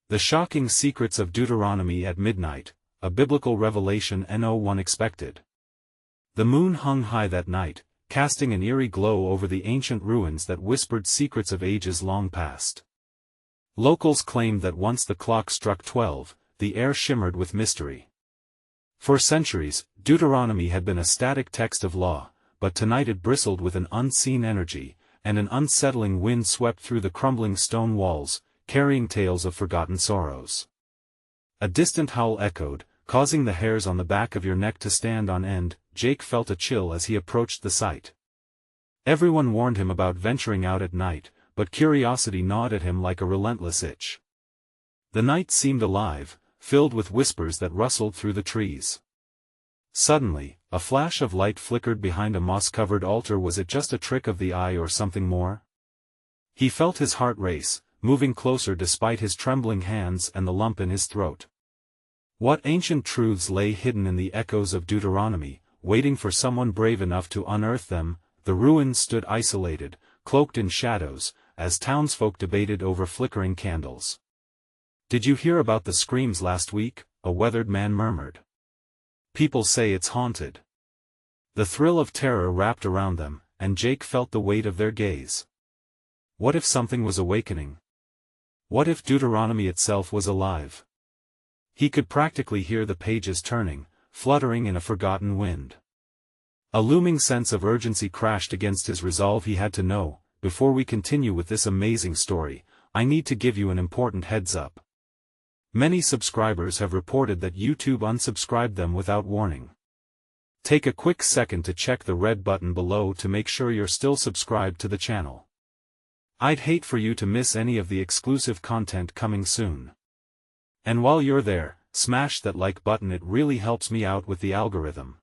The Shocking Secrets of Deuteronomy at Midnight, a Biblical Revelation no one expected. The moon hung high that night, casting an eerie glow over the ancient ruins that whispered secrets of ages long past. Locals claimed that once the clock struck 12, the air shimmered with mystery. For centuries, Deuteronomy had been a static text of law, but tonight it bristled with an unseen energy, and an unsettling wind swept through the crumbling stone walls, carrying tales of forgotten sorrows. A distant howl echoed, causing the hairs on the back of your neck to stand on end. Jake felt a chill as he approached the site. Everyone warned him about venturing out at night, but curiosity gnawed at him like a relentless itch. The night seemed alive, filled with whispers that rustled through the trees. Suddenly, a flash of light flickered behind a moss-covered altar. Was it just a trick of the eye or something more? He felt his heart race, moving closer despite his trembling hands and the lump in his throat. What ancient truths lay hidden in the echoes of Deuteronomy, waiting for someone brave enough to unearth them? The ruins stood isolated, cloaked in shadows, as townsfolk debated over flickering candles. "Did you hear about the screams last week?" a weathered man murmured. "People say it's haunted." The thrill of terror wrapped around them, and Jake felt the weight of their gaze. What if something was awakening? What if Deuteronomy itself was alive? He could practically hear the pages turning, fluttering in a forgotten wind. A looming sense of urgency crashed against his resolve. He had to know. Before we continue with this amazing story, I need to give you an important heads up. Many subscribers have reported that YouTube unsubscribed them without warning. Take a quick second to check the red button below to make sure you're still subscribed to the channel. I'd hate for you to miss any of the exclusive content coming soon. And while you're there, smash that like button. It really helps me out with the algorithm.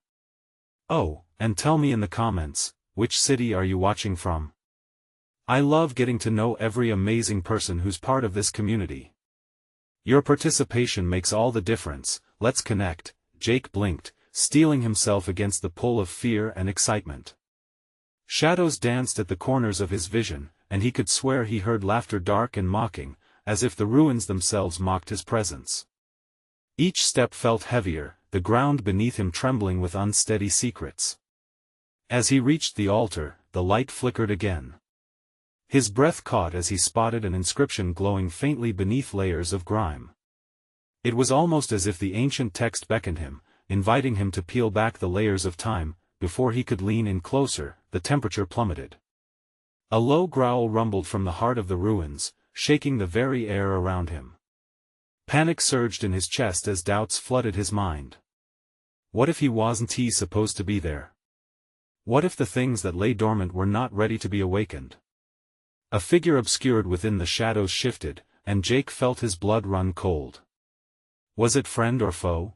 Oh, and tell me in the comments, which city are you watching from? I love getting to know every amazing person who's part of this community. Your participation makes all the difference. Let's connect. Jake blinked, steeling himself against the pull of fear and excitement. Shadows danced at the corners of his vision, and he could swear he heard laughter, dark and mocking, as if the ruins themselves mocked his presence. Each step felt heavier, the ground beneath him trembling with unsteady secrets. As he reached the altar, the light flickered again. His breath caught as he spotted an inscription glowing faintly beneath layers of grime. It was almost as if the ancient text beckoned him, inviting him to peel back the layers of time. Before he could lean in closer, the temperature plummeted. A low growl rumbled from the heart of the ruins, shaking the very air around him. Panic surged in his chest as doubts flooded his mind. What if he wasn't supposed to be there? What if the things that lay dormant were not ready to be awakened? A figure obscured within the shadows shifted, and Jake felt his blood run cold. Was it friend or foe?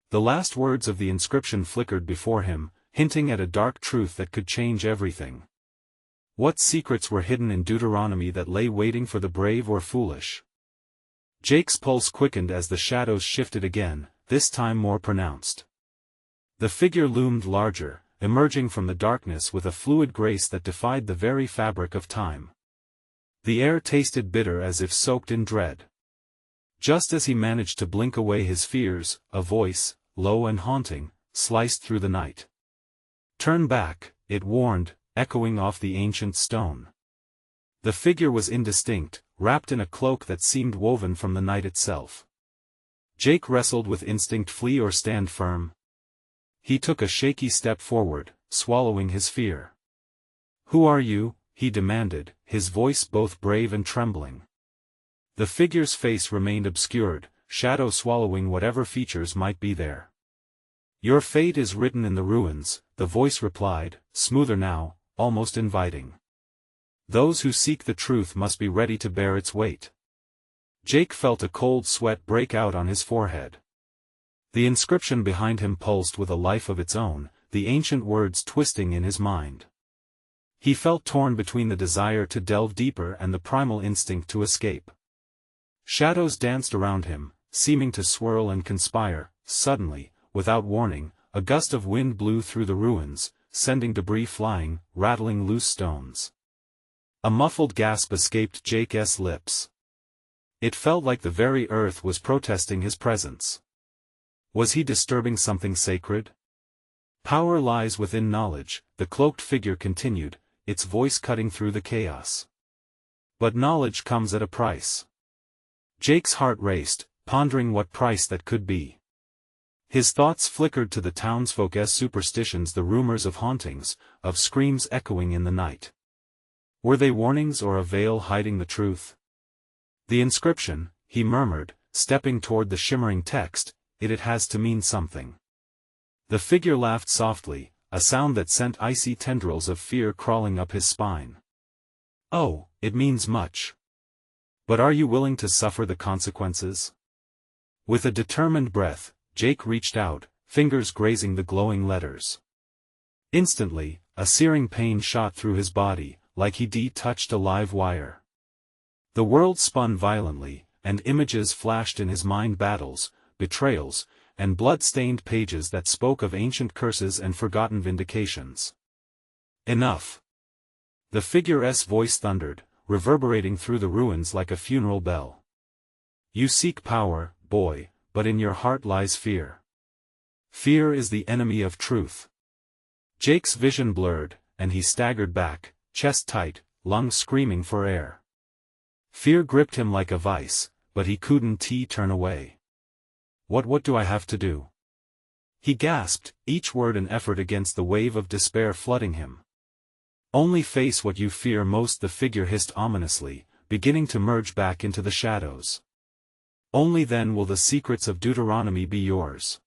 The last words of the inscription flickered before him, hinting at a dark truth that could change everything. What secrets were hidden in Deuteronomy that lay waiting for the brave or foolish? Jake's pulse quickened as the shadows shifted again, this time more pronounced. The figure loomed larger, emerging from the darkness with a fluid grace that defied the very fabric of time. The air tasted bitter as if soaked in dread. Just as he managed to blink away his fears, a voice, low and haunting, sliced through the night. "Turn back," it warned, echoing off the ancient stone. The figure was indistinct, wrapped in a cloak that seemed woven from the night itself. Jake wrestled with instinct: flee or stand firm. He took a shaky step forward, swallowing his fear. "Who are you?" he demanded, his voice both brave and trembling. The figure's face remained obscured, shadow swallowing whatever features might be there. "Your fate is written in the ruins," the voice replied, smoother now, almost inviting. "Those who seek the truth must be ready to bear its weight." Jake felt a cold sweat break out on his forehead. The inscription behind him pulsed with a life of its own, the ancient words twisting in his mind. He felt torn between the desire to delve deeper and the primal instinct to escape. Shadows danced around him, seeming to swirl and conspire. Suddenly, without warning, a gust of wind blew through the ruins, sending debris flying, rattling loose stones. A muffled gasp escaped Jake's lips. It felt like the very earth was protesting his presence. Was he disturbing something sacred? Power lies within knowledge, the cloaked figure continued, its voice cutting through the chaos. But knowledge comes at a price. Jake's heart raced, pondering what price that could be. His thoughts flickered to the townsfolk's superstitions, the rumors of hauntings, of screams echoing in the night. Were they warnings or a veil hiding the truth? The inscription, he murmured, stepping toward the shimmering text, it has to mean something. The figure laughed softly, a sound that sent icy tendrils of fear crawling up his spine. Oh, it means much. But are you willing to suffer the consequences? With a determined breath, Jake reached out, fingers grazing the glowing letters. Instantly, a searing pain shot through his body, like he'd touched a live wire. The world spun violently, and images flashed in his mind: battles, betrayals, and blood-stained pages that spoke of ancient curses and forgotten vindications. Enough! The figure's voice thundered, reverberating through the ruins like a funeral bell. You seek power, boy, but in your heart lies fear. Fear is the enemy of truth. Jake's vision blurred, and he staggered back, chest tight, lungs screaming for air. Fear gripped him like a vice, but he couldn't turn away. What do I have to do? He gasped, each word an effort against the wave of despair flooding him. Only face what you fear most, the figure hissed ominously, beginning to merge back into the shadows. Only then will the secrets of Deuteronomy be yours.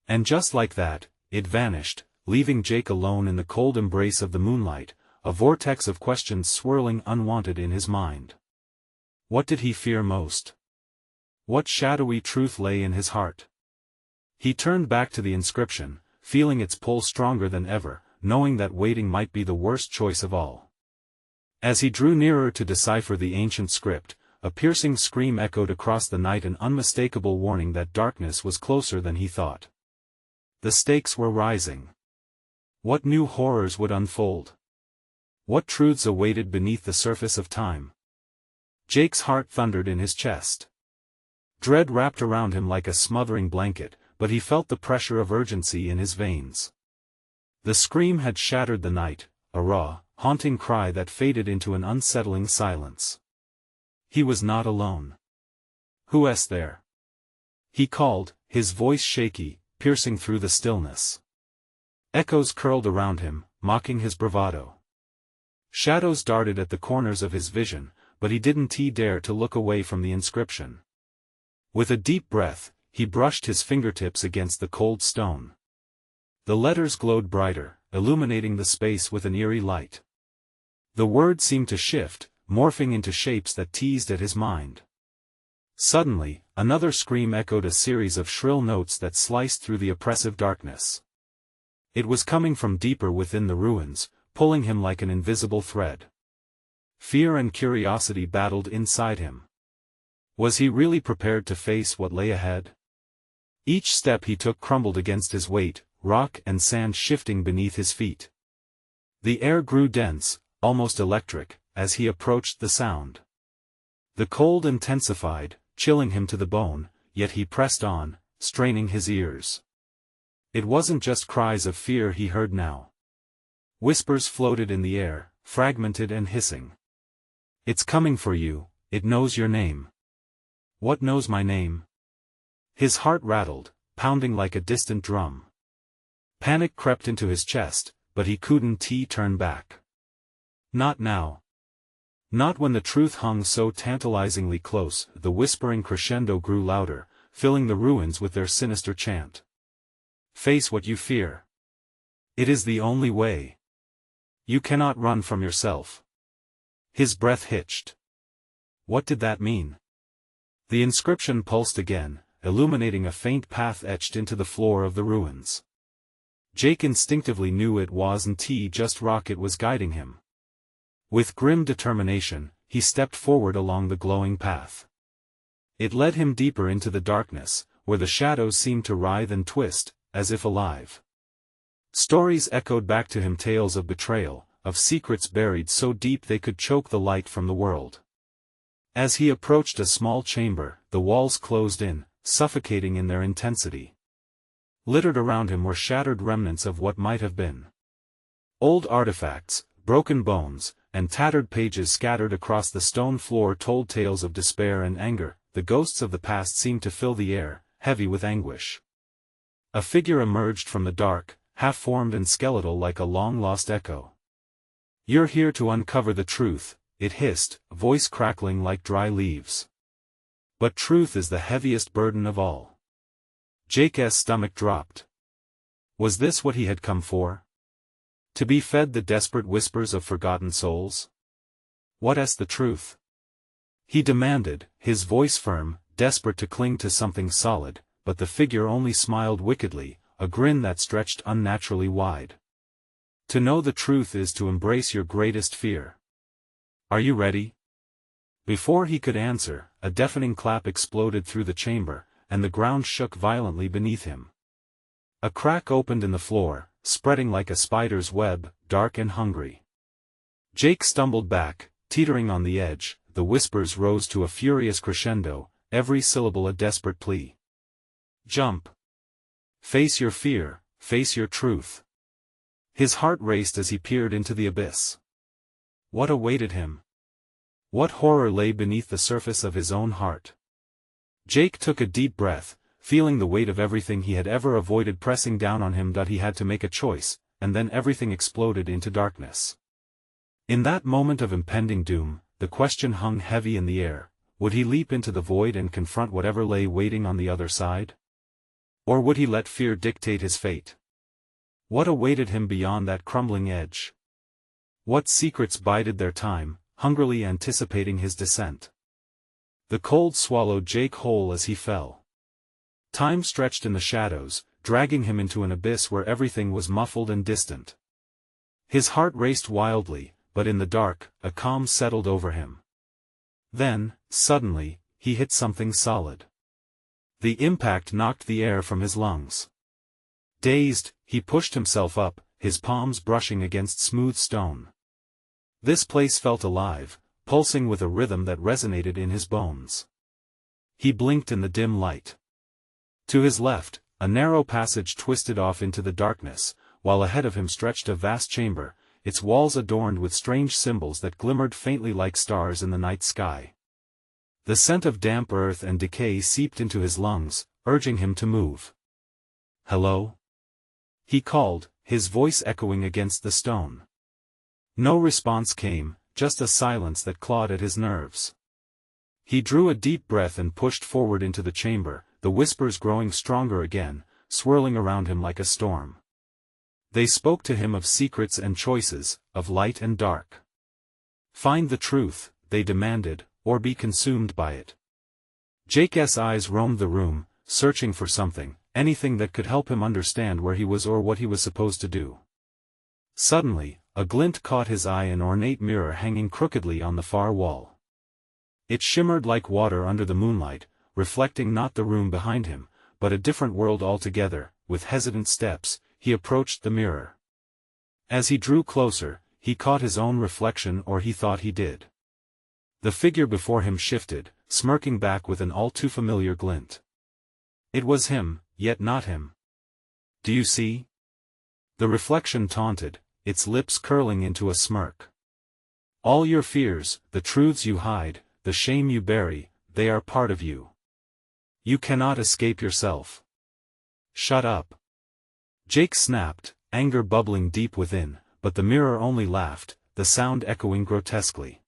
And just like that, it vanished, leaving Jake alone in the cold embrace of the moonlight, a vortex of questions swirling unwanted in his mind. What did he fear most? What shadowy truth lay in his heart? He turned back to the inscription, feeling its pull stronger than ever, knowing that waiting might be the worst choice of all. As he drew nearer to decipher the ancient script, a piercing scream echoed across the night, an unmistakable warning that darkness was closer than he thought. The stakes were rising. What new horrors would unfold? What truths awaited beneath the surface of time? Jake's heart thundered in his chest. Dread wrapped around him like a smothering blanket, but he felt the pressure of urgency in his veins. The scream had shattered the night, a raw, haunting cry that faded into an unsettling silence. He was not alone. Who's there? He called, his voice shaky, piercing through the stillness. Echoes curled around him, mocking his bravado. Shadows darted at the corners of his vision, but he didn't dare to look away from the inscription. With a deep breath, he brushed his fingertips against the cold stone. The letters glowed brighter, illuminating the space with an eerie light. The words seemed to shift, morphing into shapes that teased at his mind. Suddenly, another scream echoed, a series of shrill notes that sliced through the oppressive darkness. It was coming from deeper within the ruins, pulling him like an invisible thread. Fear and curiosity battled inside him. Was he really prepared to face what lay ahead? Each step he took crumbled against his weight, rock and sand shifting beneath his feet. The air grew dense, almost electric, as he approached the sound. The cold intensified, chilling him to the bone, yet he pressed on, straining his ears. It wasn't just cries of fear he heard now. Whispers floated in the air, fragmented and hissing. It's coming for you, it knows your name. What knows my name? His heart rattled, pounding like a distant drum. Panic crept into his chest, but he couldn't turn back. Not now. Not when the truth hung so tantalizingly close. The whispering crescendo grew louder, filling the ruins with their sinister chant. Face what you fear. It is the only way. You cannot run from yourself. His breath hitched. What did that mean? The inscription pulsed again, illuminating a faint path etched into the floor of the ruins. Jake instinctively knew it wasn't just rock, it was guiding him. With grim determination, he stepped forward along the glowing path. It led him deeper into the darkness, where the shadows seemed to writhe and twist, as if alive. Stories echoed back to him, tales of betrayal, of secrets buried so deep they could choke the light from the world. As he approached a small chamber, the walls closed in, suffocating in their intensity. Littered around him were shattered remnants of what might have been. Old artifacts, broken bones, and tattered pages scattered across the stone floor told tales of despair and anger. The ghosts of the past seemed to fill the air, heavy with anguish. A figure emerged from the dark, half-formed and skeletal like a long-lost echo. "You're here to uncover the truth," it hissed, voice crackling like dry leaves. But truth is the heaviest burden of all. Jake's stomach dropped. Was this what he had come for? To be fed the desperate whispers of forgotten souls? What's the truth? He demanded, his voice firm, desperate to cling to something solid, but the figure only smiled wickedly, a grin that stretched unnaturally wide. To know the truth is to embrace your greatest fear. Are you ready? Before he could answer, a deafening clap exploded through the chamber, and the ground shook violently beneath him. A crack opened in the floor, spreading like a spider's web, dark and hungry. Jake stumbled back, teetering on the edge. The whispers rose to a furious crescendo, every syllable a desperate plea. Jump. Face your fear, face your truth. His heart raced as he peered into the abyss. What awaited him? What horror lay beneath the surface of his own heart? Jake took a deep breath, feeling the weight of everything he had ever avoided pressing down on him. He had to make a choice, and then everything exploded into darkness. In that moment of impending doom, the question hung heavy in the air: would he leap into the void and confront whatever lay waiting on the other side? Or would he let fear dictate his fate? What awaited him beyond that crumbling edge? What secrets bided their time, hungrily anticipating his descent? The cold swallowed Jake whole as he fell. Time stretched in the shadows, dragging him into an abyss where everything was muffled and distant. His heart raced wildly, but in the dark, a calm settled over him. Then, suddenly, he hit something solid. The impact knocked the air from his lungs. Dazed, he pushed himself up, his palms brushing against smooth stone. This place felt alive, pulsing with a rhythm that resonated in his bones. He blinked in the dim light. To his left, a narrow passage twisted off into the darkness, while ahead of him stretched a vast chamber, its walls adorned with strange symbols that glimmered faintly like stars in the night sky. The scent of damp earth and decay seeped into his lungs, urging him to move. "Hello?" he called, his voice echoing against the stone. No response came, just a silence that clawed at his nerves. He drew a deep breath and pushed forward into the chamber, the whispers growing stronger again, swirling around him like a storm. They spoke to him of secrets and choices, of light and dark. Find the truth, they demanded, or be consumed by it. Jake's eyes roamed the room, searching for something, anything that could help him understand where he was or what he was supposed to do. Suddenly, a glint caught his eye: an ornate mirror hanging crookedly on the far wall. It shimmered like water under the moonlight, reflecting not the room behind him, but a different world altogether. With hesitant steps, he approached the mirror. As he drew closer, he caught his own reflection, or he thought he did. The figure before him shifted, smirking back with an all-too-familiar glint. It was him, yet not him. "Do you see?" The reflection taunted, its lips curling into a smirk. "All your fears, the truths you hide, the shame you bury, they are part of you. You cannot escape yourself. Shut up." Jake snapped, anger bubbling deep within, but the mirror only laughed, the sound echoing grotesquely.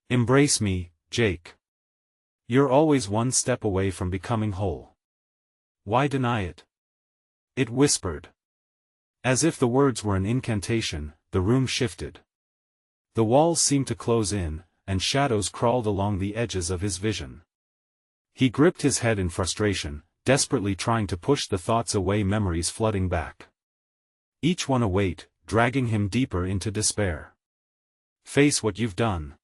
"Embrace me, Jake. You're always one step away from becoming whole. Why deny it?" it whispered. As if the words were an incantation, the room shifted. The walls seemed to close in, and shadows crawled along the edges of his vision. He gripped his head in frustration, desperately trying to push the thoughts away, memories flooding back. Each one a weight, dragging him deeper into despair. "Face what you've done."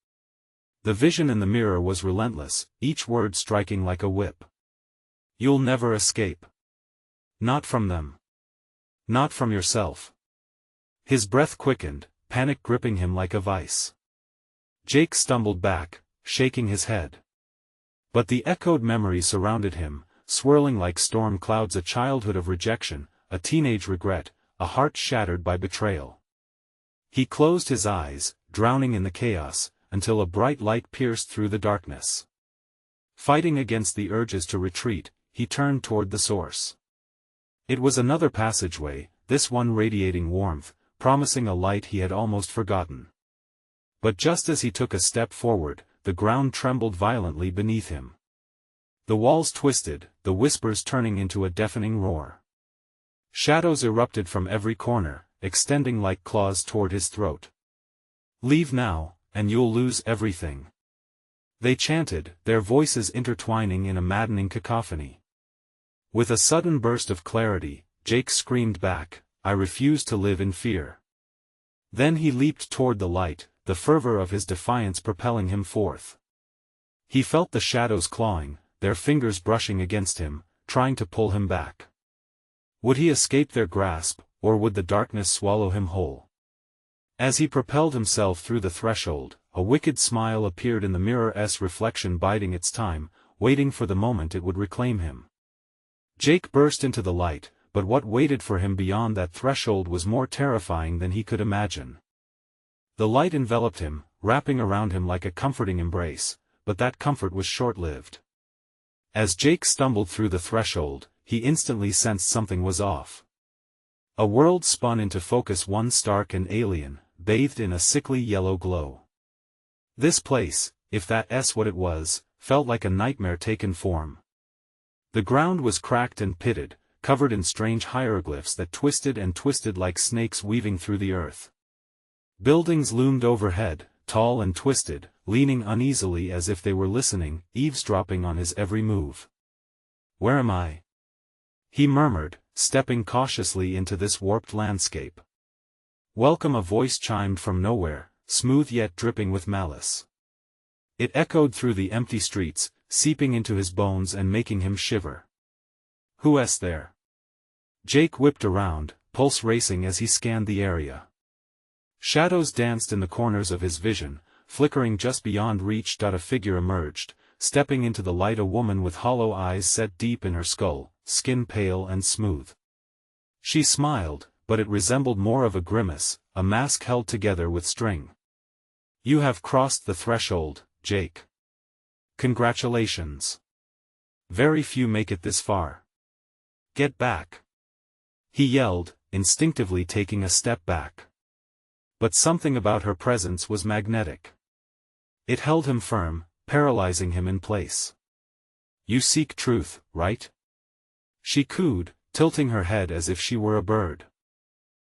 The vision in the mirror was relentless, each word striking like a whip. "You'll never escape. Not from them. Not from yourself." His breath quickened, panic gripping him like a vice. Jake stumbled back, shaking his head. But the echoed memories surrounded him, swirling like storm clouds: a childhood of rejection, a teenage regret, a heart shattered by betrayal. He closed his eyes, drowning in the chaos, until a bright light pierced through the darkness. Fighting against the urges to retreat, he turned toward the source. It was another passageway, this one radiating warmth, promising a light he had almost forgotten. But just as he took a step forward, the ground trembled violently beneath him. The walls twisted, the whispers turning into a deafening roar. Shadows erupted from every corner, extending like claws toward his throat. "Leave now, and you'll lose everything," they chanted, their voices intertwining in a maddening cacophony. With a sudden burst of clarity, Jake screamed back, "I refuse to live in fear." Then he leaped toward the light, the fervor of his defiance propelling him forth. He felt the shadows clawing, their fingers brushing against him, trying to pull him back. Would he escape their grasp, or would the darkness swallow him whole? As he propelled himself through the threshold, a wicked smile appeared in the mirror's reflection, biding its time, waiting for the moment it would reclaim him. Jake burst into the light, but what waited for him beyond that threshold was more terrifying than he could imagine. The light enveloped him, wrapping around him like a comforting embrace, but that comfort was short-lived. As Jake stumbled through the threshold, he instantly sensed something was off. A world spun into focus, one stark and alien, bathed in a sickly yellow glow. This place, if that's what it was, felt like a nightmare taken form. The ground was cracked and pitted, covered in strange hieroglyphs that twisted and twisted like snakes weaving through the earth. Buildings loomed overhead, tall and twisted, leaning uneasily as if they were listening, eavesdropping on his every move. "Where am I?" he murmured, stepping cautiously into this warped landscape. "Welcome," a voice chimed from nowhere, smooth yet dripping with malice. It echoed through the empty streets, seeping into his bones and making him shiver. "Who's there?" Jake whipped around, pulse racing as he scanned the area. Shadows danced in the corners of his vision, flickering just beyond reach. A figure emerged, stepping into the light, a woman with hollow eyes set deep in her skull, skin pale and smooth. She smiled, but it resembled more of a grimace, a mask held together with string. "You have crossed the threshold, Jake. Congratulations. Very few make it this far. Get back," he yelled, instinctively taking a step back. But something about her presence was magnetic. It held him firm, paralyzing him in place. "You seek truth, right?" she cooed, tilting her head as if she were a bird.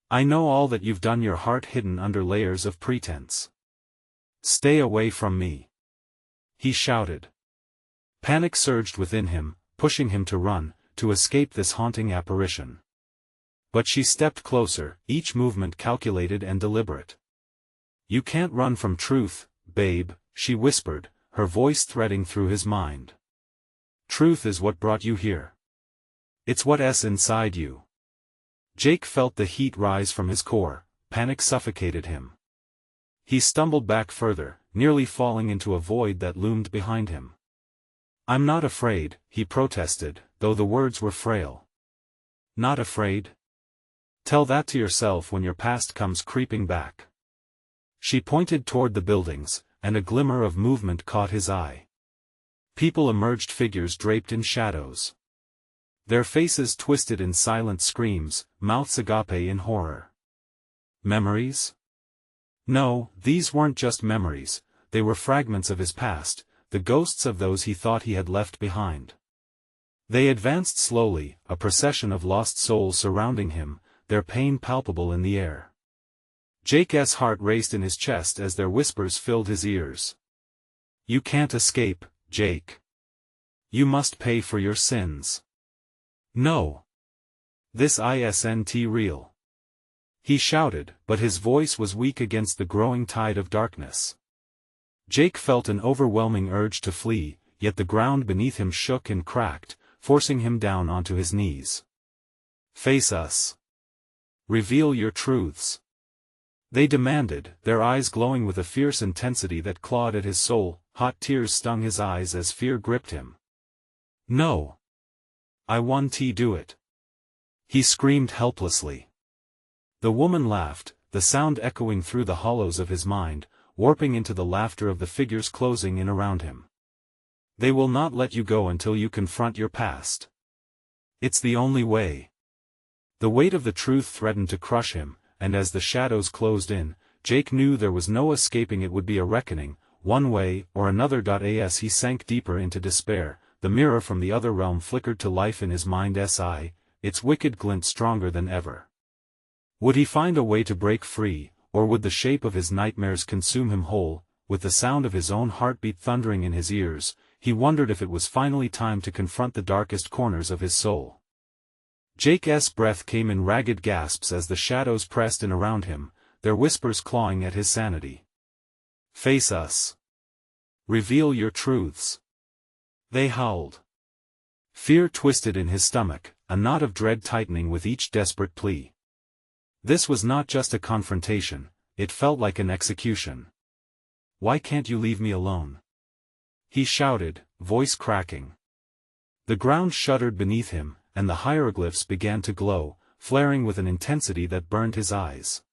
"I know all that you've done, your heart hidden under layers of pretense. Stay away from me," he shouted. Panic surged within him, pushing him to run, to escape this haunting apparition. But she stepped closer, each movement calculated and deliberate. "You can't run from truth, babe," she whispered, her voice threading through his mind. "Truth is what brought you here. It's what's inside you." Jake felt the heat rise from his core, panic suffocated him. He stumbled back further, nearly falling into a void that loomed behind him. "I'm not afraid," he protested, though the words were frail. "Not afraid? Tell that to yourself when your past comes creeping back." She pointed toward the buildings, and a glimmer of movement caught his eye. People emerged, figures draped in shadows. Their faces twisted in silent screams, mouths agape in horror. Memories? No, these weren't just memories, they were fragments of his past, the ghosts of those he thought he had left behind. They advanced slowly, a procession of lost souls surrounding him, their pain palpable in the air. Jake's heart raced in his chest as their whispers filled his ears. "You can't escape, Jake. You must pay for your sins. No. This isn't real," he shouted, but his voice was weak against the growing tide of darkness. Jake felt an overwhelming urge to flee, yet the ground beneath him shook and cracked, forcing him down onto his knees. "Face us. Reveal your truths," they demanded, their eyes glowing with a fierce intensity that clawed at his soul. hot tears stung his eyes as fear gripped him. "No! I want to do it!" he screamed helplessly. The woman laughed, the sound echoing through the hollows of his mind, warping into the laughter of the figures closing in around him. "They will not let you go until you confront your past. It's the only way." The weight of the truth threatened to crush him, and as the shadows closed in, Jake knew there was no escaping. It would be a reckoning, one way or another. As he sank deeper into despair, the mirror from the other realm flickered to life in his mind's eye, its wicked glint stronger than ever. Would he find a way to break free, or would the shape of his nightmares consume him whole? With the sound of his own heartbeat thundering in his ears, he wondered if it was finally time to confront the darkest corners of his soul. Jake's breath came in ragged gasps as the shadows pressed in around him, their whispers clawing at his sanity. "Face us. Reveal your truths," they howled. Fear twisted in his stomach, a knot of dread tightening with each desperate plea. This was not just a confrontation, it felt like an execution. "Why can't you leave me alone?" he shouted, voice cracking. The ground shuddered beneath him, and the hieroglyphs began to glow, flaring with an intensity that burned his eyes.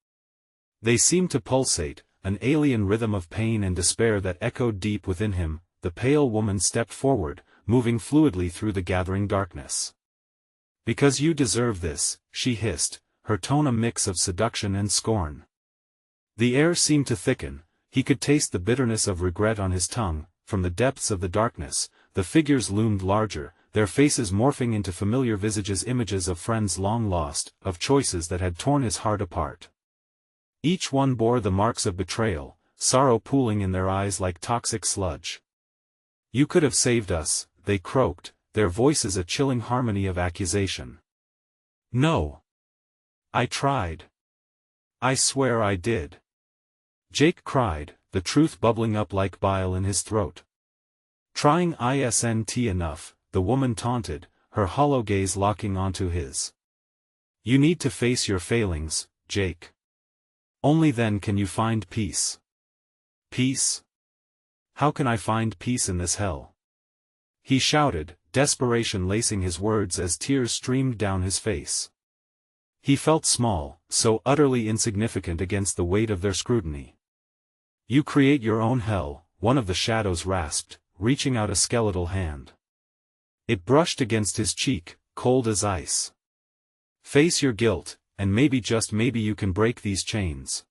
They seemed to pulsate, an alien rhythm of pain and despair that echoed deep within him. The pale woman stepped forward, moving fluidly through the gathering darkness. "Because you deserve this," she hissed, her tone a mix of seduction and scorn. The air seemed to thicken, he could taste the bitterness of regret on his tongue. From the depths of the darkness, the figures loomed larger, their faces morphing into familiar visages, images of friends long lost, of choices that had torn his heart apart. Each one bore the marks of betrayal, sorrow pooling in their eyes like toxic sludge. "You could have saved us," they croaked, their voices a chilling harmony of accusation. "No. I tried. I swear I did," Jake cried, the truth bubbling up like bile in his throat. "Trying isn't enough," the woman taunted, her hollow gaze locking onto his. "You need to face your failings, Jake. Only then can you find peace." "Peace? How can I find peace in this hell?" he shouted, desperation lacing his words as tears streamed down his face. He felt small, so utterly insignificant against the weight of their scrutiny. "You create your own hell," one of the shadows rasped, reaching out a skeletal hand. It brushed against his cheek, cold as ice. "Face your guilt, and maybe, just maybe, you can break these chains."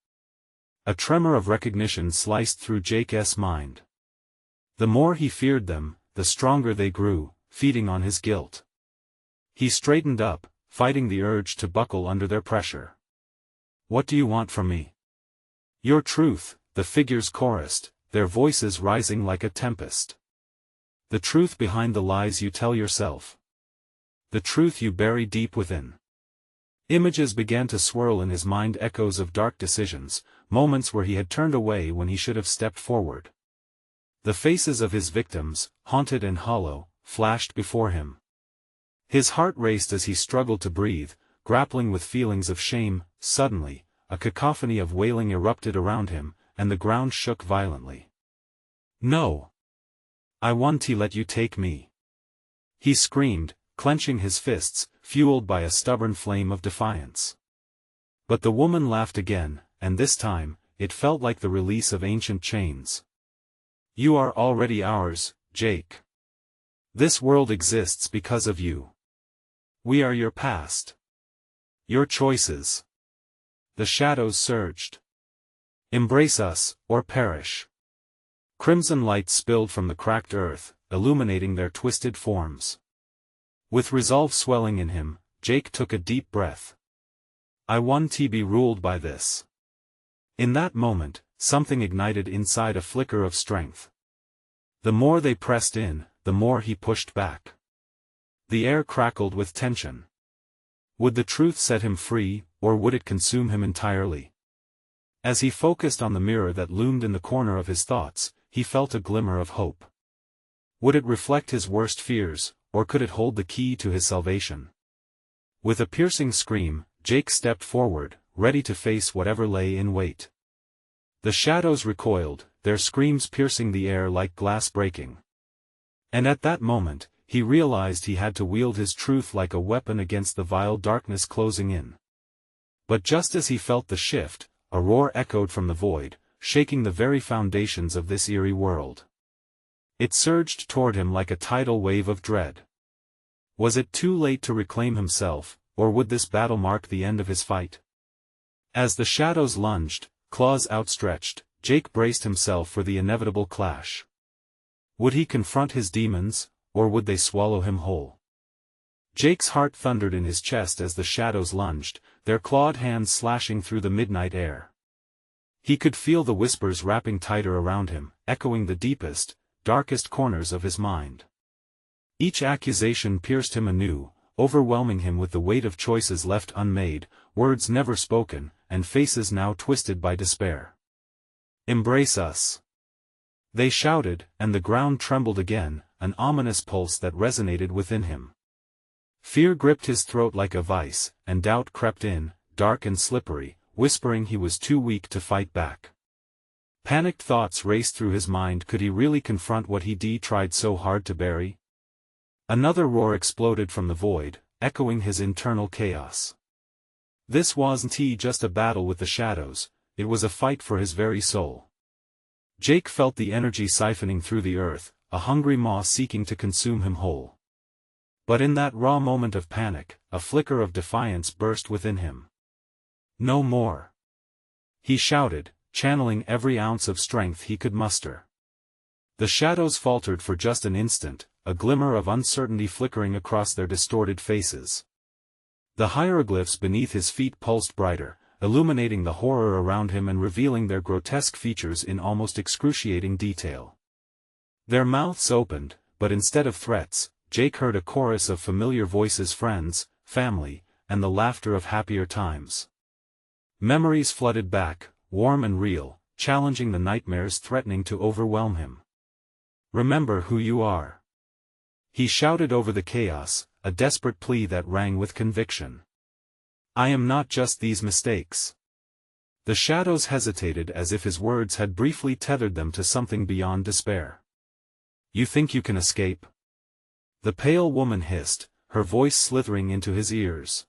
A tremor of recognition sliced through Jake's mind. The more he feared them, the stronger they grew, feeding on his guilt. He straightened up, fighting the urge to buckle under their pressure. "What do you want from me?" "Your truth," the figures chorused, their voices rising like a tempest. "The truth behind the lies you tell yourself. The truth you bury deep within." Images began to swirl in his mind, echoes of dark decisions, moments where he had turned away when he should have stepped forward. The faces of his victims, haunted and hollow, flashed before him. His heart raced as he struggled to breathe, grappling with feelings of shame. Suddenly, a cacophony of wailing erupted around him, and the ground shook violently. "No! I want to let you take me!" he screamed, clenching his fists, fueled by a stubborn flame of defiance. But the woman laughed again, and this time, it felt like the release of ancient chains. "You are already ours, Jake. This world exists because of you. We are your past. Your choices." The shadows surged. "Embrace us, or perish." Crimson light spilled from the cracked earth, illuminating their twisted forms. With resolve swelling in him, Jake took a deep breath. "I want to be ruled by this." In that moment, something ignited inside, a flicker of strength. The more they pressed in, the more he pushed back. The air crackled with tension. Would the truth set him free, or would it consume him entirely? As he focused on the mirror that loomed in the corner of his thoughts, he felt a glimmer of hope. Would it reflect his worst fears, or could it hold the key to his salvation? With a piercing scream, Jake stepped forward, ready to face whatever lay in wait. The shadows recoiled, their screams piercing the air like glass breaking. And at that moment, he realized he had to wield his truth like a weapon against the vile darkness closing in. But just as he felt the shift, a roar echoed from the void, shaking the very foundations of this eerie world. It surged toward him like a tidal wave of dread. Was it too late to reclaim himself, or would this battle mark the end of his fight? As the shadows lunged, claws outstretched, Jake braced himself for the inevitable clash. Would he confront his demons, or would they swallow him whole? Jake's heart thundered in his chest as the shadows lunged, their clawed hands slashing through the midnight air. He could feel the whispers wrapping tighter around him, echoing the deepest, darkest corners of his mind. Each accusation pierced him anew, overwhelming him with the weight of choices left unmade, words never spoken, and faces now twisted by despair. "Embrace us!" they shouted, and the ground trembled again, an ominous pulse that resonated within him. Fear gripped his throat like a vice, and doubt crept in, dark and slippery, whispering he was too weak to fight back. Panicked thoughts raced through his mind. Could he really confront what he tried so hard to bury? Another roar exploded from the void, echoing his internal chaos. This wasn't just a battle with the shadows, it was a fight for his very soul. Jake felt the energy siphoning through the earth, a hungry maw seeking to consume him whole. But in that raw moment of panic, a flicker of defiance burst within him. "No more!" he shouted, channeling every ounce of strength he could muster. The shadows faltered for just an instant, a glimmer of uncertainty flickering across their distorted faces. The hieroglyphs beneath his feet pulsed brighter, illuminating the horror around him and revealing their grotesque features in almost excruciating detail. Their mouths opened, but instead of threats, Jake heard a chorus of familiar voices: friends, family, and the laughter of happier times. Memories flooded back, warm and real, challenging the nightmares threatening to overwhelm him. "Remember who you are," he shouted over the chaos, a desperate plea that rang with conviction. "I am not just these mistakes." The shadows hesitated as if his words had briefly tethered them to something beyond despair. "You think you can escape?" the pale woman hissed, her voice slithering into his ears.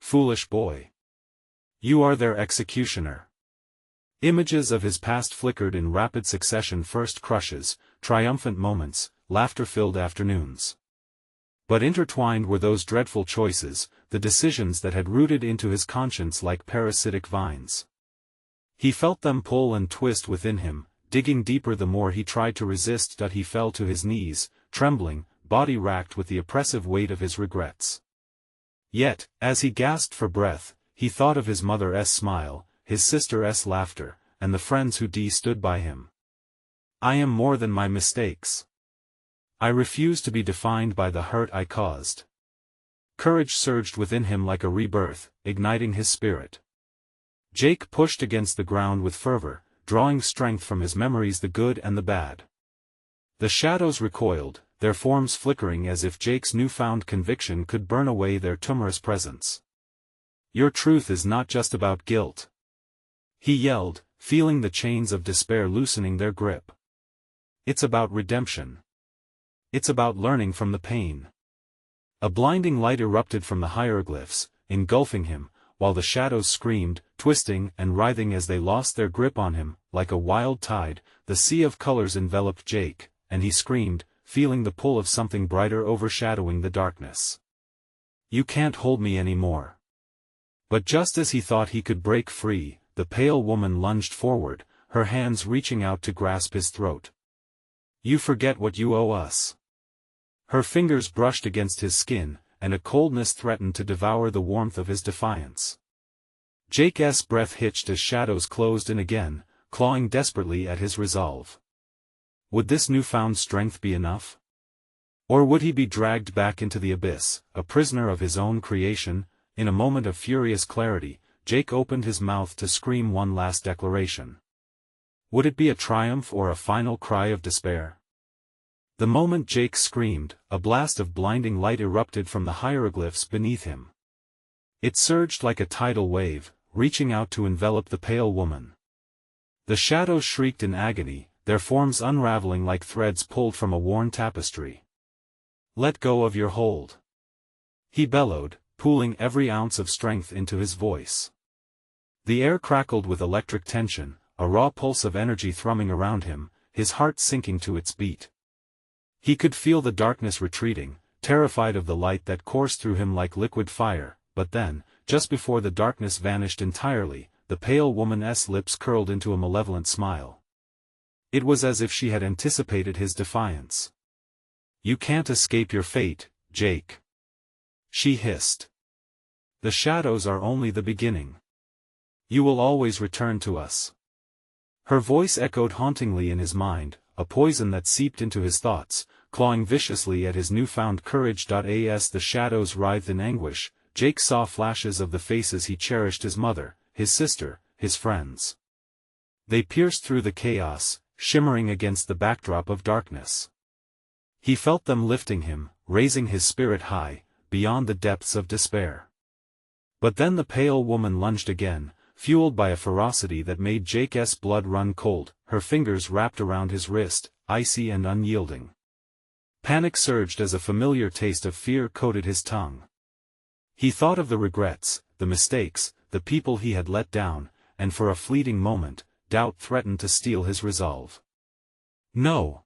"Foolish boy. You are their executioner." Images of his past flickered in rapid succession: first crushes, triumphant moments, laughter-filled afternoons. But intertwined were those dreadful choices, the decisions that had rooted into his conscience like parasitic vines. He felt them pull and twist within him, digging deeper the more he tried to resist. He fell to his knees, trembling, body racked with the oppressive weight of his regrets. Yet, as he gasped for breath, he thought of his mother's smile, his sister's laughter, and the friends who stood by him. "I am more than my mistakes. I refuse to be defined by the hurt I caused." Courage surged within him like a rebirth, igniting his spirit. Jake pushed against the ground with fervor, drawing strength from his memories, the good and the bad. The shadows recoiled, their forms flickering as if Jake's newfound conviction could burn away their timorous presence. "Your truth is not just about guilt," he yelled, feeling the chains of despair loosening their grip. "It's about redemption. It's about learning from the pain." A blinding light erupted from the hieroglyphs, engulfing him, while the shadows screamed, twisting and writhing as they lost their grip on him. Like a wild tide, the sea of colors enveloped Jake, and he screamed, feeling the pull of something brighter overshadowing the darkness. "You can't hold me anymore." But just as he thought he could break free, the pale woman lunged forward, her hands reaching out to grasp his throat. "You forget what you owe us." Her fingers brushed against his skin, and a coldness threatened to devour the warmth of his defiance. Jake's breath hitched as shadows closed in again, clawing desperately at his resolve. Would this newfound strength be enough? Or would he be dragged back into the abyss, a prisoner of his own creation? In a moment of furious clarity, Jake opened his mouth to scream one last declaration. Would it be a triumph or a final cry of despair? The moment Jake screamed, a blast of blinding light erupted from the hieroglyphs beneath him. It surged like a tidal wave, reaching out to envelop the pale woman. The shadows shrieked in agony, their forms unraveling like threads pulled from a worn tapestry. "Let go of your hold," he bellowed, pooling every ounce of strength into his voice. The air crackled with electric tension, a raw pulse of energy thrumming around him, his heart sinking to its beat. He could feel the darkness retreating, terrified of the light that coursed through him like liquid fire, but then, just before the darkness vanished entirely, the pale woman's lips curled into a malevolent smile. It was as if she had anticipated his defiance. "You can't escape your fate, Jake," she hissed. "The shadows are only the beginning. You will always return to us." Her voice echoed hauntingly in his mind, a poison that seeped into his thoughts, clawing viciously at his newfound courage. As the shadows writhed in anguish, Jake saw flashes of the faces he cherished: his mother, his sister, his friends. They pierced through the chaos, shimmering against the backdrop of darkness. He felt them lifting him, raising his spirit high, beyond the depths of despair. But then the pale woman lunged again, fueled by a ferocity that made Jake's blood run cold, her fingers wrapped around his wrist, icy and unyielding. Panic surged as a familiar taste of fear coated his tongue. He thought of the regrets, the mistakes, the people he had let down, and for a fleeting moment, doubt threatened to steal his resolve. "No!"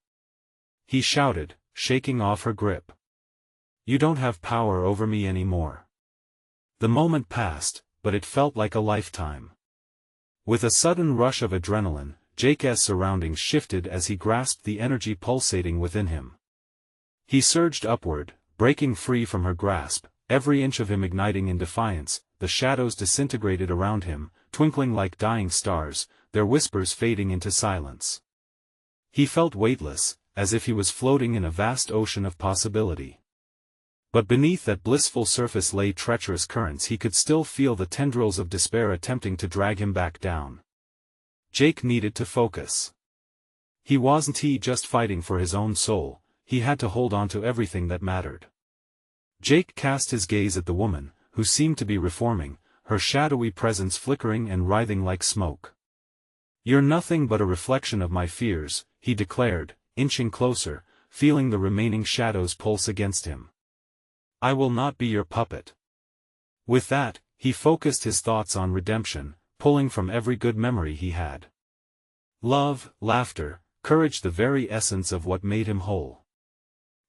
he shouted, shaking off her grip. "You don't have power over me anymore." The moment passed, but it felt like a lifetime. With a sudden rush of adrenaline, Jake's surroundings shifted as he grasped the energy pulsating within him. He surged upward, breaking free from her grasp, every inch of him igniting in defiance. The shadows disintegrated around him, twinkling like dying stars, their whispers fading into silence. He felt weightless, as if he was floating in a vast ocean of possibility. But beneath that blissful surface lay treacherous currents. He could still feel the tendrils of despair attempting to drag him back down. Jake needed to focus. He wasn't just fighting for his own soul, he had to hold on to everything that mattered. Jake cast his gaze at the woman, who seemed to be reforming, her shadowy presence flickering and writhing like smoke. "You're nothing but a reflection of my fears," he declared, inching closer, feeling the remaining shadows pulse against him. "I will not be your puppet." With that, he focused his thoughts on redemption, pulling from every good memory he had. Love, laughter, courage, the very essence of what made him whole.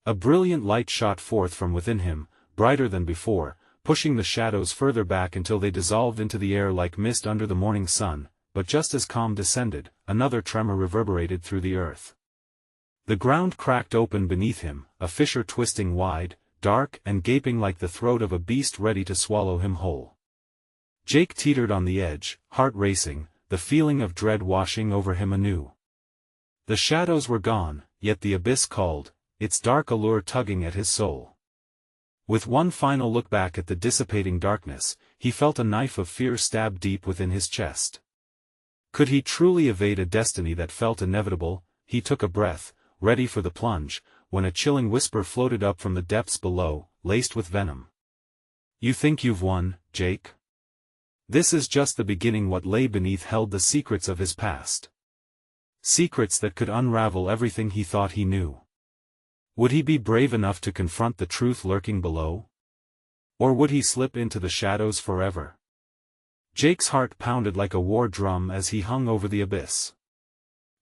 A brilliant light shot forth from within him, brighter than before, pushing the shadows further back until they dissolved into the air like mist under the morning sun. But just as calm descended, another tremor reverberated through the earth. The ground cracked open beneath him, a fissure twisting wide, dark and gaping like the throat of a beast ready to swallow him whole. Jake teetered on the edge, heart racing, the feeling of dread washing over him anew. The shadows were gone, yet the abyss called, its dark allure tugging at his soul. With one final look back at the dissipating darkness, he felt a knife of fear stab deep within his chest. Could he truly evade a destiny that felt inevitable? He took a breath, ready for the plunge, when a chilling whisper floated up from the depths below, laced with venom. "You think you've won, Jake? This is just the beginning." What lay beneath held the secrets of his past. Secrets that could unravel everything he thought he knew. Would he be brave enough to confront the truth lurking below? Or would he slip into the shadows forever? Jake's heart pounded like a war drum as he hung over the abyss.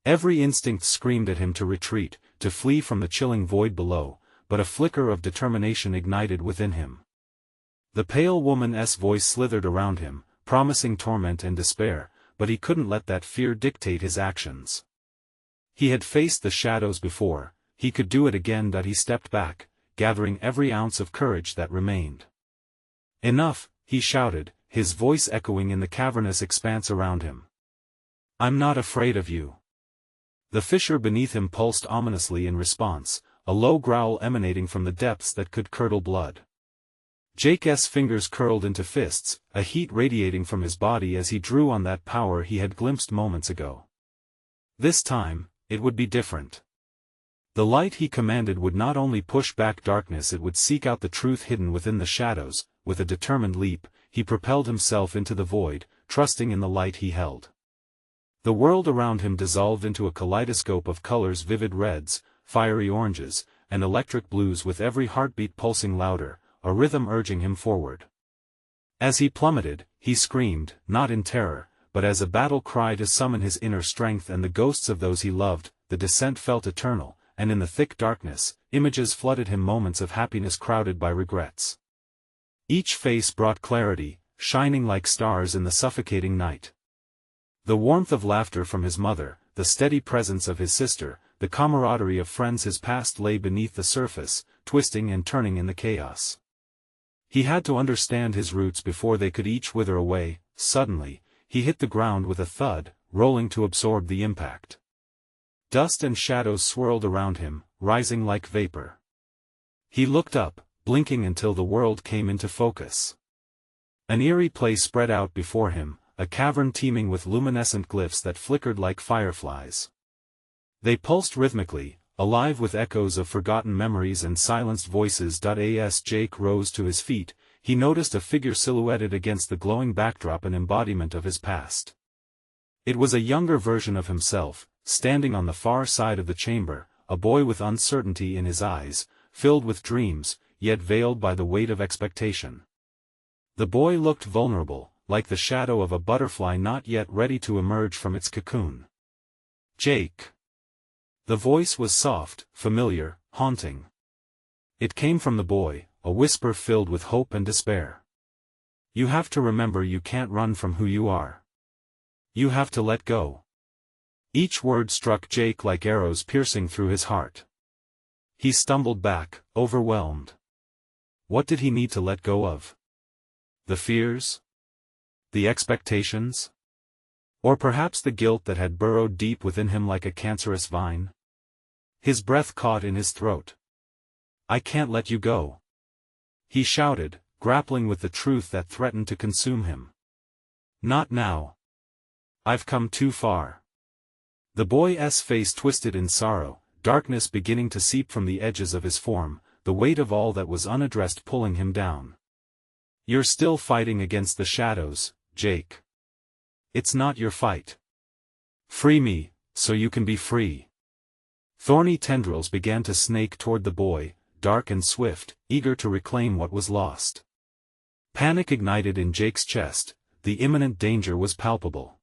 Every instinct screamed at him to retreat, to flee from the chilling void below, but a flicker of determination ignited within him. The pale woman's voice slithered around him, promising torment and despair, but he couldn't let that fear dictate his actions. He had faced the shadows before, he could do it again. He stepped back, gathering every ounce of courage that remained. "Enough," he shouted, his voice echoing in the cavernous expanse around him. "I'm not afraid of you." The fissure beneath him pulsed ominously in response, a low growl emanating from the depths that could curdle blood. Jake's fingers curled into fists, a heat radiating from his body as he drew on that power he had glimpsed moments ago. This time, it would be different. The light he commanded would not only push back darkness, it would seek out the truth hidden within the shadows. With a determined leap, he propelled himself into the void, trusting in the light he held. The world around him dissolved into a kaleidoscope of colors: vivid reds, fiery oranges, and electric blues, with every heartbeat pulsing louder, a rhythm urging him forward. As he plummeted, he screamed, not in terror, but as a battle cry to summon his inner strength and the ghosts of those he loved. The descent felt eternal, and in the thick darkness, images flooded him, moments of happiness crowded by regrets. Each face brought clarity, shining like stars in the suffocating night. The warmth of laughter from his mother, the steady presence of his sister, the camaraderie of friends. His past lay beneath the surface, twisting and turning in the chaos. He had to understand his roots before they could each wither away. Suddenly, he hit the ground with a thud, rolling to absorb the impact. Dust and shadows swirled around him, rising like vapor. He looked up, blinking until the world came into focus. An eerie place spread out before him, a cavern teeming with luminescent glyphs that flickered like fireflies. They pulsed rhythmically, alive with echoes of forgotten memories and silenced voices. As Jake rose to his feet, he noticed a figure silhouetted against the glowing backdrop, an embodiment of his past. It was a younger version of himself, standing on the far side of the chamber, a boy with uncertainty in his eyes, filled with dreams, yet veiled by the weight of expectation. The boy looked vulnerable, like the shadow of a butterfly not yet ready to emerge from its cocoon. "Jake." The voice was soft, familiar, haunting. It came from the boy, a whisper filled with hope and despair. "You have to remember, you can't run from who you are. You have to let go." Each word struck Jake like arrows piercing through his heart. He stumbled back, overwhelmed. What did he need to let go of? The fears? The expectations? Or perhaps the guilt that had burrowed deep within him like a cancerous vine? His breath caught in his throat. "I can't let you go," he shouted, grappling with the truth that threatened to consume him. "Not now. I've come too far." The boy's face twisted in sorrow, darkness beginning to seep from the edges of his form, the weight of all that was unaddressed pulling him down. "You're still fighting against the shadows, Jake. It's not your fight. Free me, so you can be free." Thorny tendrils began to snake toward the boy, dark and swift, eager to reclaim what was lost. Panic ignited in Jake's chest, the imminent danger was palpable.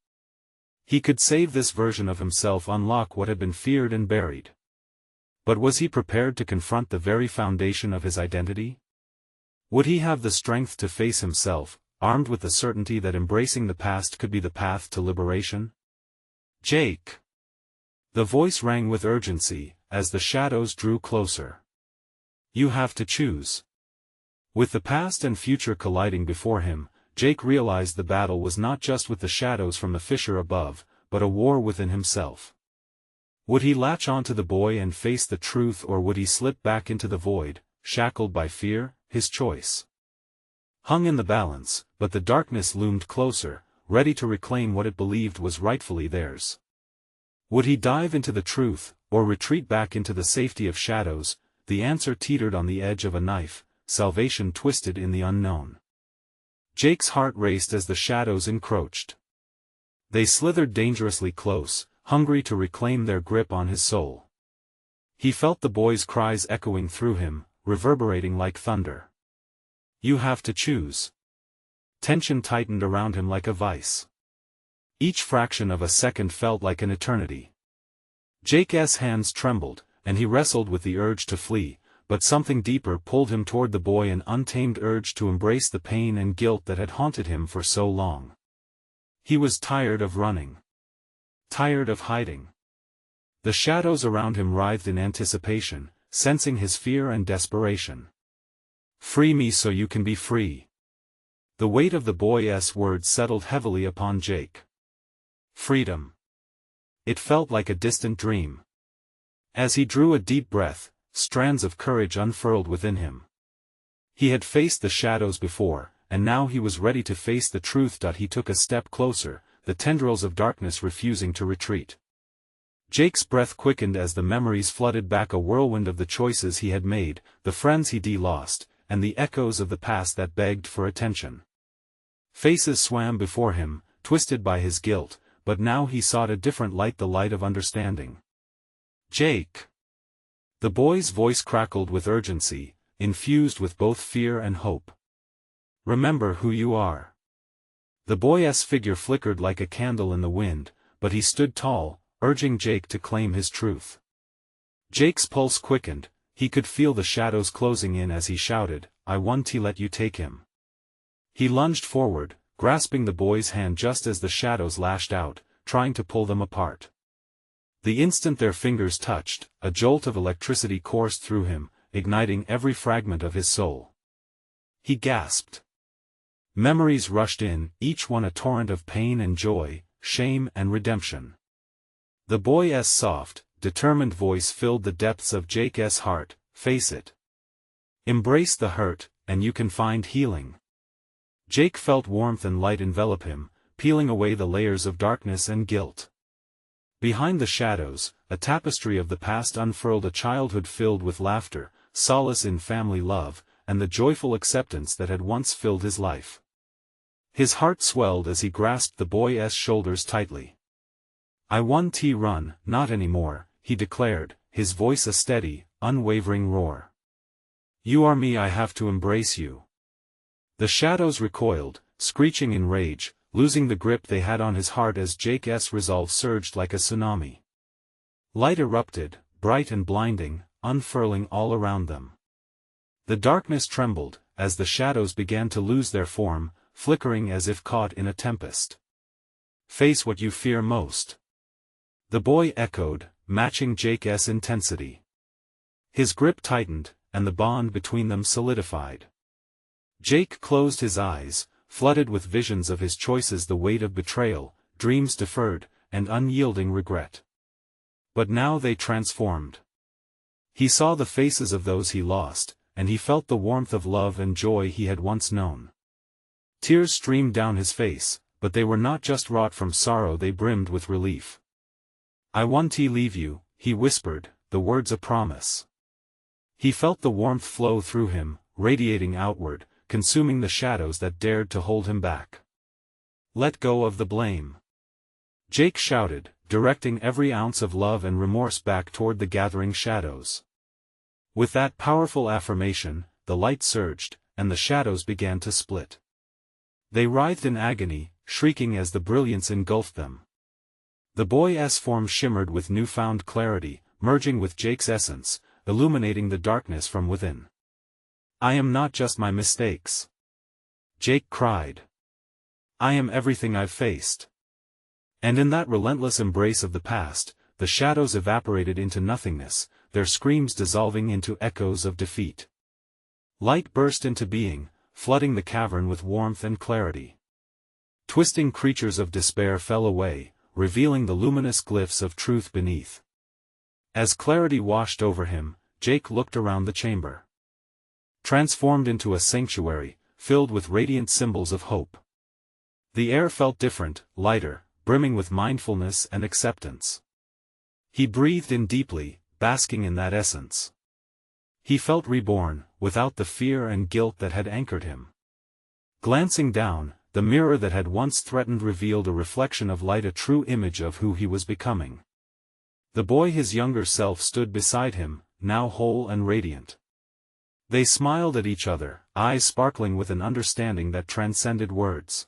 He could save this version of himself, unlock what had been feared and buried. But was he prepared to confront the very foundation of his identity? Would he have the strength to face himself, armed with the certainty that embracing the past could be the path to liberation? "Jake!" The voice rang with urgency, as the shadows drew closer. "You have to choose." With the past and future colliding before him, Jake realized the battle was not just with the shadows from the fissure above, but a war within himself. Would he latch onto the boy and face the truth, or would he slip back into the void, shackled by fear? His choice hung in the balance, but the darkness loomed closer, ready to reclaim what it believed was rightfully theirs. Would he dive into the truth, or retreat back into the safety of shadows? The answer teetered on the edge of a knife, salvation twisted in the unknown. Jake's heart raced as the shadows encroached. They slithered dangerously close, hungry to reclaim their grip on his soul. He felt the boy's cries echoing through him, reverberating like thunder. "You have to choose." Tension tightened around him like a vice. Each fraction of a second felt like an eternity. Jake's hands trembled, and he wrestled with the urge to flee, but something deeper pulled him toward the boy, an untamed urge to embrace the pain and guilt that had haunted him for so long. He was tired of running. Tired of hiding. The shadows around him writhed in anticipation, sensing his fear and desperation. "Free me so you can be free." The weight of the boy's words settled heavily upon Jake. Freedom. It felt like a distant dream. As he drew a deep breath, strands of courage unfurled within him. He had faced the shadows before, and now he was ready to face the truth. He took a step closer, the tendrils of darkness refusing to retreat. Jake's breath quickened as the memories flooded back, a whirlwind of the choices he had made, the friends he'd lost, and the echoes of the past that begged for attention. Faces swam before him, twisted by his guilt, but now he sought a different light, the light of understanding. "Jake!" The boy's voice crackled with urgency, infused with both fear and hope. "Remember who you are." The boy's figure flickered like a candle in the wind, but he stood tall, urging Jake to claim his truth. Jake's pulse quickened, he could feel the shadows closing in as he shouted, "I want to let you take him." He lunged forward, grasping the boy's hand just as the shadows lashed out, trying to pull them apart. The instant their fingers touched, a jolt of electricity coursed through him, igniting every fragment of his soul. He gasped. Memories rushed in, each one a torrent of pain and joy, shame and redemption. The boy's soft, determined voice filled the depths of Jake's heart. "Face it. Embrace the hurt, and you can find healing." Jake felt warmth and light envelop him, peeling away the layers of darkness and guilt. Behind the shadows, a tapestry of the past unfurled, a childhood filled with laughter, solace in family love, and the joyful acceptance that had once filled his life. His heart swelled as he grasped the boy's shoulders tightly. "I want to run, not anymore," he declared, his voice a steady, unwavering roar. "You are me, I have to embrace you." The shadows recoiled, screeching in rage, losing the grip they had on his heart as Jake's resolve surged like a tsunami. Light erupted, bright and blinding, unfurling all around them. The darkness trembled, as the shadows began to lose their form, flickering as if caught in a tempest. "Face what you fear most." The boy echoed, matching Jake's intensity. His grip tightened, and the bond between them solidified. Jake closed his eyes, flooded with visions of his choices, the weight of betrayal, dreams deferred, and unyielding regret. But now they transformed. He saw the faces of those he lost, and he felt the warmth of love and joy he had once known. Tears streamed down his face, but they were not just wrought from sorrow, they brimmed with relief. "I want to leave you," he whispered, the words a promise. He felt the warmth flow through him, radiating outward, consuming the shadows that dared to hold him back. "Let go of the blame," Jake shouted, directing every ounce of love and remorse back toward the gathering shadows. With that powerful affirmation, the light surged, and the shadows began to split. They writhed in agony, shrieking as the brilliance engulfed them. The boy's form shimmered with newfound clarity, merging with Jake's essence, illuminating the darkness from within. "I am not just my mistakes," Jake cried. "I am everything I've faced." And in that relentless embrace of the past, the shadows evaporated into nothingness, their screams dissolving into echoes of defeat. Light burst into being, flooding the cavern with warmth and clarity. Twisting creatures of despair fell away, revealing the luminous glyphs of truth beneath. As clarity washed over him, Jake looked around the chamber. Transformed into a sanctuary, filled with radiant symbols of hope. The air felt different, lighter, brimming with mindfulness and acceptance. He breathed in deeply, basking in that essence. He felt reborn, without the fear and guilt that had anchored him. Glancing down, the mirror that had once threatened revealed a reflection of light, a true image of who he was becoming. The boy, his younger self, stood beside him, now whole and radiant. They smiled at each other, eyes sparkling with an understanding that transcended words.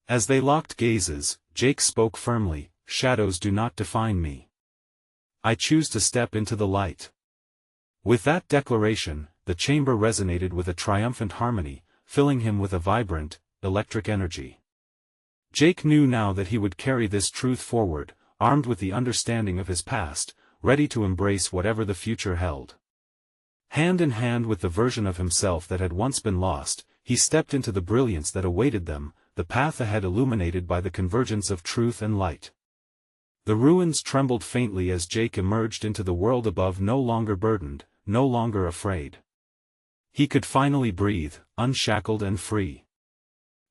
As they locked gazes, Jake spoke firmly, "Shadows do not define me. I choose to step into the light." With that declaration, the chamber resonated with a triumphant harmony, filling him with a vibrant, electric energy. Jake knew now that he would carry this truth forward, armed with the understanding of his past, ready to embrace whatever the future held. Hand in hand with the version of himself that had once been lost, he stepped into the brilliance that awaited them, the path ahead illuminated by the convergence of truth and light. The ruins trembled faintly as Jake emerged into the world above, no longer burdened, no longer afraid. He could finally breathe, unshackled and free.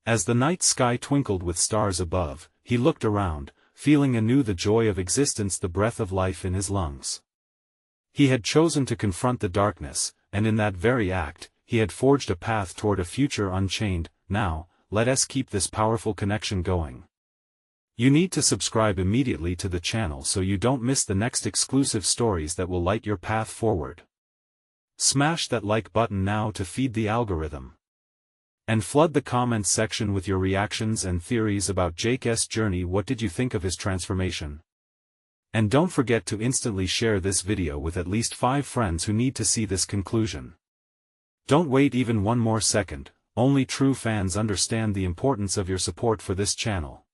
As the night sky twinkled with stars above, he looked around, feeling anew the joy of existence, the breath of life in his lungs. He had chosen to confront the darkness, and in that very act, he had forged a path toward a future unchained. Now, let us keep this powerful connection going. You need to subscribe immediately to the channel so you don't miss the next exclusive stories that will light your path forward. Smash that like button now to feed the algorithm. And flood the comments section with your reactions and theories about Jake's journey. What did you think of his transformation? And don't forget to instantly share this video with at least 5 friends who need to see this conclusion. Don't wait even one more second, only true fans understand the importance of your support for this channel.